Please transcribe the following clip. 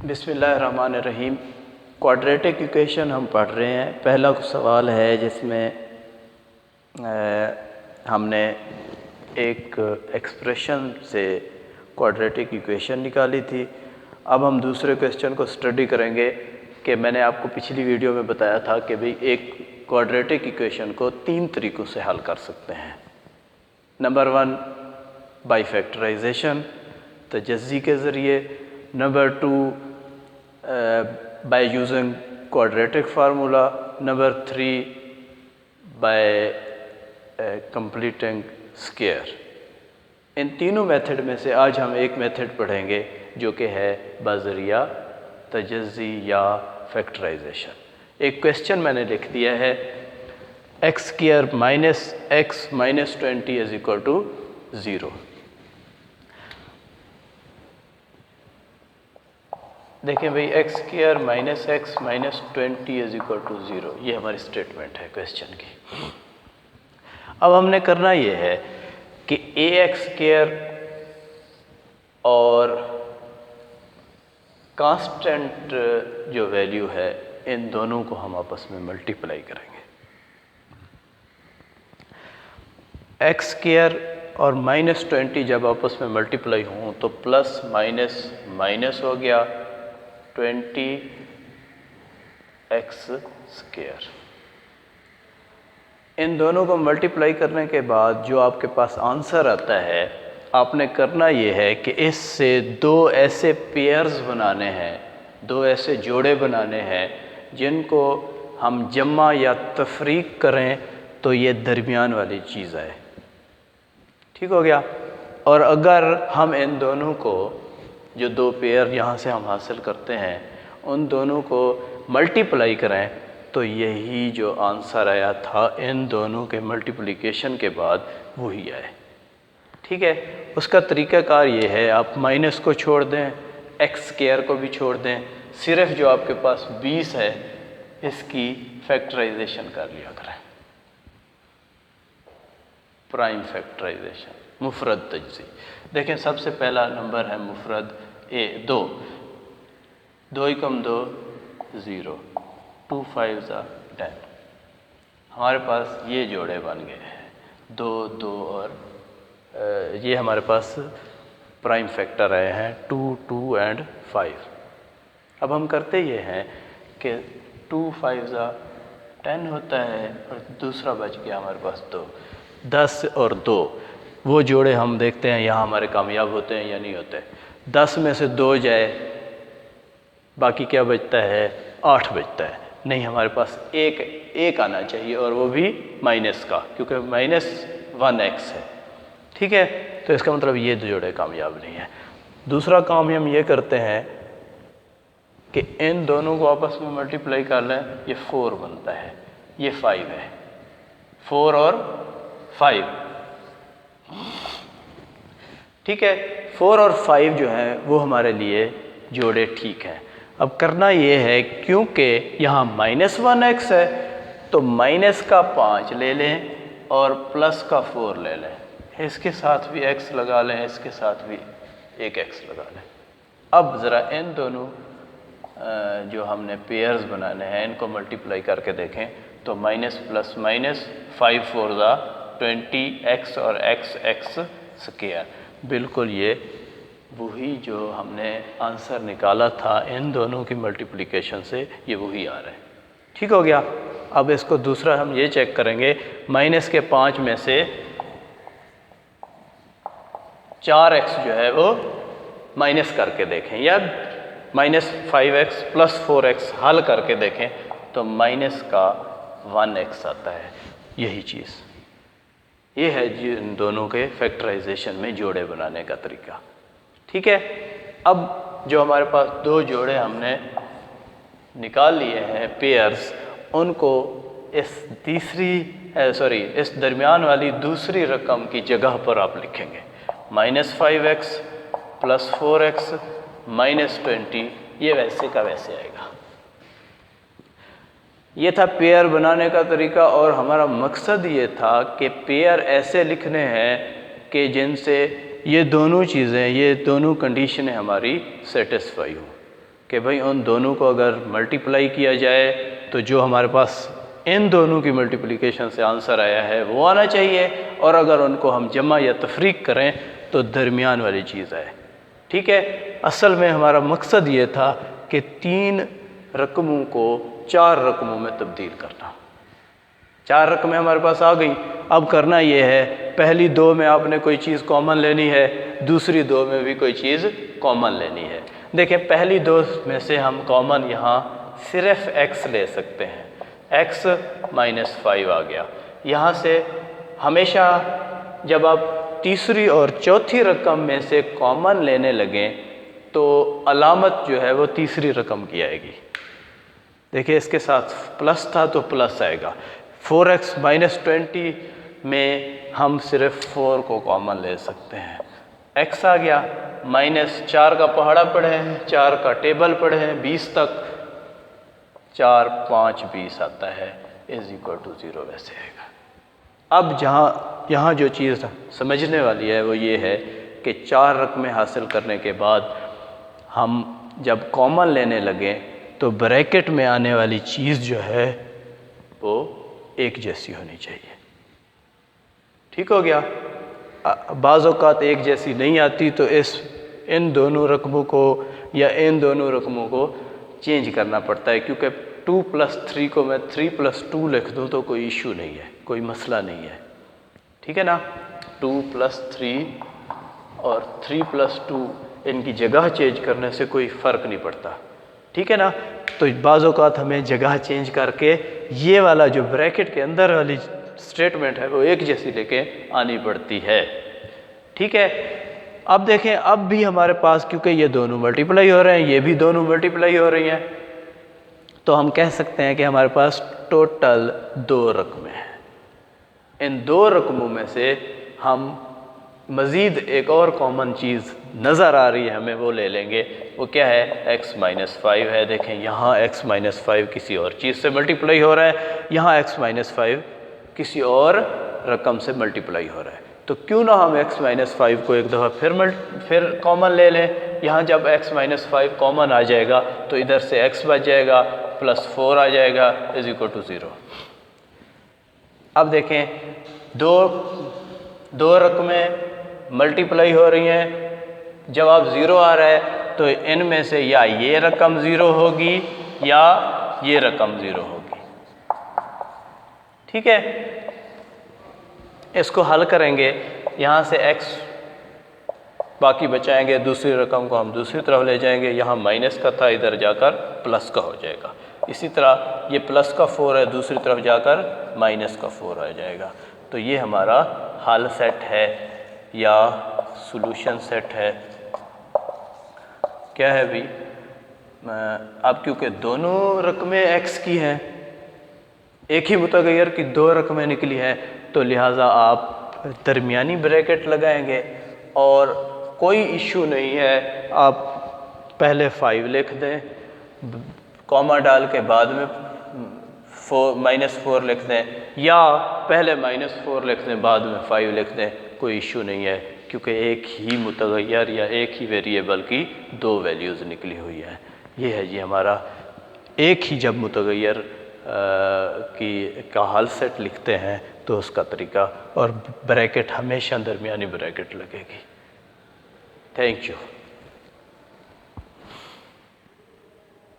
बिस्मिल्लाहिर्रहमानिर्रहीम। Quadratic equation हम पढ़ रहे हैं। पहला सवाल है जिसमें हमने एक एक्सप्रेशन से क्वाड्रेटिक इक्वेशन निकाली थी। अब हम दूसरे क्वेश्चन को स्टडी करेंगे कि मैंने आपको पिछली वीडियो में बताया था कि भाई एक क्वाड्रेटिक इक्वेशन को 3 तरीक़ों से हल कर सकते हैं। नंबर 1 बाई फैक्टराइजेशन, तजज़ी के ज़रिए। Number 2 by using quadratic formula, number 3 by completing square। इन तीनों मेथड में से आज हम एक मेथड पढ़ेंगे जो कि है बज़रिया तजज़ी या फैक्टराइजेशन। एक क्वेश्चन मैंने लिख दिया है x square minus x minus 20 is equal to 0। देखें भाई x square minus X minus 20 is equal to 0, ये हमारी स्टेटमेंट है क्वेश्चन की। अब हमने करना ये है कि ax स्क्वायर और कांस्टेंट जो वैल्यू है इन दोनों को हम आपस में मल्टीप्लाई करेंगे। x स्क्वायर और माइनस 20 जब आपस में मल्टीप्लाई हों तो प्लस माइनस माइनस हो गया 20x स्क्वायर। इन दोनों को मल्टीप्लाई करने के बाद जो आपके पास आंसर आता है, आपने करना ये है कि इससे दो ऐसे पेयर्स बनाने हैं, दो ऐसे जोड़े बनाने हैं जिनको हम जमा या तफरीक करें तो ये दरमियान वाली चीज़ आए। ठीक हो गया। और अगर हम इन दोनों को जो दो पेयर यहाँ से हम हासिल करते हैं उन दोनों को मल्टीप्लाई करें तो यही जो आंसर आया था इन दोनों के मल्टीप्लिकेशन के बाद वही आए। ठीक है। उसका तरीक़ाकार ये है, आप माइनस को छोड़ दें, एक्स स्क्वायर को भी छोड़ दें, सिर्फ जो आपके पास 20 है इसकी फैक्टराइजेशन कर लिया करें। प्राइम फैक्टराइजेशन, मुफरद तजज़ी। देखें सबसे पहला नंबर है मुफरद ए 2, 2 एकम 2 0, 2 5 10। हमारे पास ये जोड़े बन गए हैं 2 2 और ये हमारे पास प्राइम फैक्टर आए हैं 2 2 एंड 5। अब हम करते ये हैं कि 2 5 10 होता है और दूसरा बच गया हमारे पास 2, 10 और 2। वो जोड़े हम देखते हैं यहाँ हमारे कामयाब होते हैं या नहीं होते। 10 में से 2 जाए, बाकी क्या बचता है? 8 बचता है। नहीं, हमारे पास एक आना चाहिए और वो भी माइनस का, क्योंकि माइनस 1x है। ठीक है। तो इसका मतलब ये जोड़े कामयाब नहीं है। दूसरा काम हम ये करते हैं कि इन दोनों को आपस में मल्टीप्लाई कर लें, ये 4 बनता है, ये 5 है। 4 और 5। ठीक है। 4 और 5 जो हैं वो हमारे लिए जोड़े ठीक हैं। अब करना ये है, क्योंकि यहाँ -1x है तो माइनस का 5 ले लें और प्लस का 4 ले लें। इसके साथ भी x लगा लें, इसके साथ भी एक x लगा लें। अब ज़रा इन दोनों जो हमने पेयर्स बनाने हैं इनको मल्टीप्लाई करके देखें तो माइनस प्लस माइनस 5 4 20x और x स्क्वायर, बिल्कुल ये वही जो हमने आंसर निकाला था इन दोनों की मल्टीप्लिकेशन से, ये वही आ रहा है। ठीक हो गया। अब इसको दूसरा हम ये चेक करेंगे, माइनस के 5 में से 4x जो है वो माइनस करके देखें, या -5x प्लस 4x हल करके देखें तो माइनस का 1x आता है। यही चीज़ ये है जी इन दोनों के फैक्टराइजेशन में जोड़े बनाने का तरीका। ठीक है। अब जो हमारे पास दो जोड़े हमने निकाल लिए हैं पेयर्स, उनको इस दरमियान वाली दूसरी रकम की जगह पर आप लिखेंगे। -5x प्लस 4x माइनस 20, ये वैसे का वैसे आएगा। ये था पेयर बनाने का तरीका। और हमारा मकसद ये था कि पेयर ऐसे लिखने हैं कि जिनसे ये दोनों चीज़ें, ये दोनों कंडीशनें हमारी सेटिस्फाई हो। कि भाई उन दोनों को अगर मल्टीप्लाई किया जाए तो जो हमारे पास इन दोनों की मल्टीप्लिकेशन से आंसर आया है वो आना चाहिए, और अगर उनको हम जमा या तफरीक करें तो दरमियान वाली चीज़ आए। ठीक है, असल में हमारा मकसद ये था कि 3 रकमों को 4 रकमों में तब्दील करना। 4 रकमें हमारे पास आ गई, अब करना ये है पहली 2 में आपने कोई चीज़ कॉमन लेनी है, दूसरी 2 में भी कोई चीज़ कॉमन लेनी है। देखें पहली 2 में से हम कॉमन यहाँ सिर्फ x ले सकते हैं, x -5 आ गया। यहाँ से हमेशा जब आप तीसरी और चौथी रकम में से कॉमन लेने लगें तो अलामत जो है वो तीसरी रकम की आएगी। देखिए इसके साथ प्लस था तो प्लस आएगा। 4x -20 में हम सिर्फ 4 को कॉमन ले सकते हैं, x आ गया। -4 का पहाड़ा पढ़े हैं, 4 का टेबल पढ़े हैं 20 तक, 4 5 20 आता है = 0 वैसे आएगा। अब यहाँ जो चीज़ समझने वाली है वो ये है कि 4 रकमें हासिल करने के बाद हम जब कॉमन लेने लगें तो ब्रैकेट में आने वाली चीज़ जो है वो एक जैसी होनी चाहिए। ठीक हो गया। बाज़ औक़ात एक जैसी नहीं आती तो इन दोनों रकमों को या इन दोनों रकमों को चेंज करना पड़ता है, क्योंकि 2 + 3 को मैं 3 + 2 लिख दूँ तो कोई इशू नहीं है, कोई मसला नहीं है। ठीक है ना, 2 + 3 और 3 + 2 इनकी जगह चेंज करने से कोई फ़र्क नहीं पड़ता। ठीक है ना, तो बाज़ औक़ात हमें जगह चेंज करके ये वाला जो ब्रैकेट के अंदर वाली स्टेटमेंट है वो एक जैसी लेके आनी पड़ती है। ठीक है, अब देखें अब भी हमारे पास क्योंकि ये दोनों मल्टीप्लाई हो रहे हैं, ये भी दोनों मल्टीप्लाई हो रही हैं, तो हम कह सकते हैं कि हमारे पास टोटल 2 रकमें हैं। इन 2 रकमों में से हम मज़ीद एक और कॉमन चीज़ नज़र आ रही है हमें, वो ले लेंगे। वो क्या है, x -5 है। देखें यहाँ x -5 किसी और चीज़ से मल्टीप्लाई हो रहा है, यहाँ x -5 किसी और रकम से मल्टीप्लाई हो रहा है। तो क्यों ना हम x -5 को एक दफ़ा फिर कॉमन ले लें। यहाँ जब x -5 कॉमन आ जाएगा तो इधर से x बच जाएगा, +4 आ जाएगा = 0। अब देखें दो रकमें मल्टीप्लाई हो रही हैं, जवाब 0 आ रहा है, तो इनमें से या ये रकम 0 होगी या ये रकम 0 होगी। ठीक है, इसको हल करेंगे, यहाँ से x बाकी बचाएंगे, दूसरी रकम को हम दूसरी तरफ ले जाएंगे, यहाँ माइनस का था इधर जाकर प्लस का हो जाएगा। इसी तरह ये प्लस का 4 है, दूसरी तरफ जाकर माइनस का 4 आ जाएगा। तो ये हमारा हल सेट है या सॉल्यूशन सेट है। क्या है भाई, अब क्योंकि दोनों रकमें x की हैं, एक ही मुतगय्यर की 2 रकमें निकली हैं, तो लिहाजा आप दरमियानी ब्रैकेट लगाएंगे और कोई इशू नहीं है। आप पहले 5 लिख दें, कॉमा डाल के बाद में -4 लिख दें, या पहले -4 लिख दें बाद में 5 लिख दें, कोई इशू नहीं है, क्योंकि एक ही मुतगय्यर या एक ही वेरिएबल की 2 वैल्यूज़ निकली हुई है। ये है जी हमारा एक ही जब मुतगय्यर का हल सेट लिखते हैं तो उसका तरीका, और ब्रैकेट हमेशा दरमियानी ब्रैकेट लगेगी। Thank you.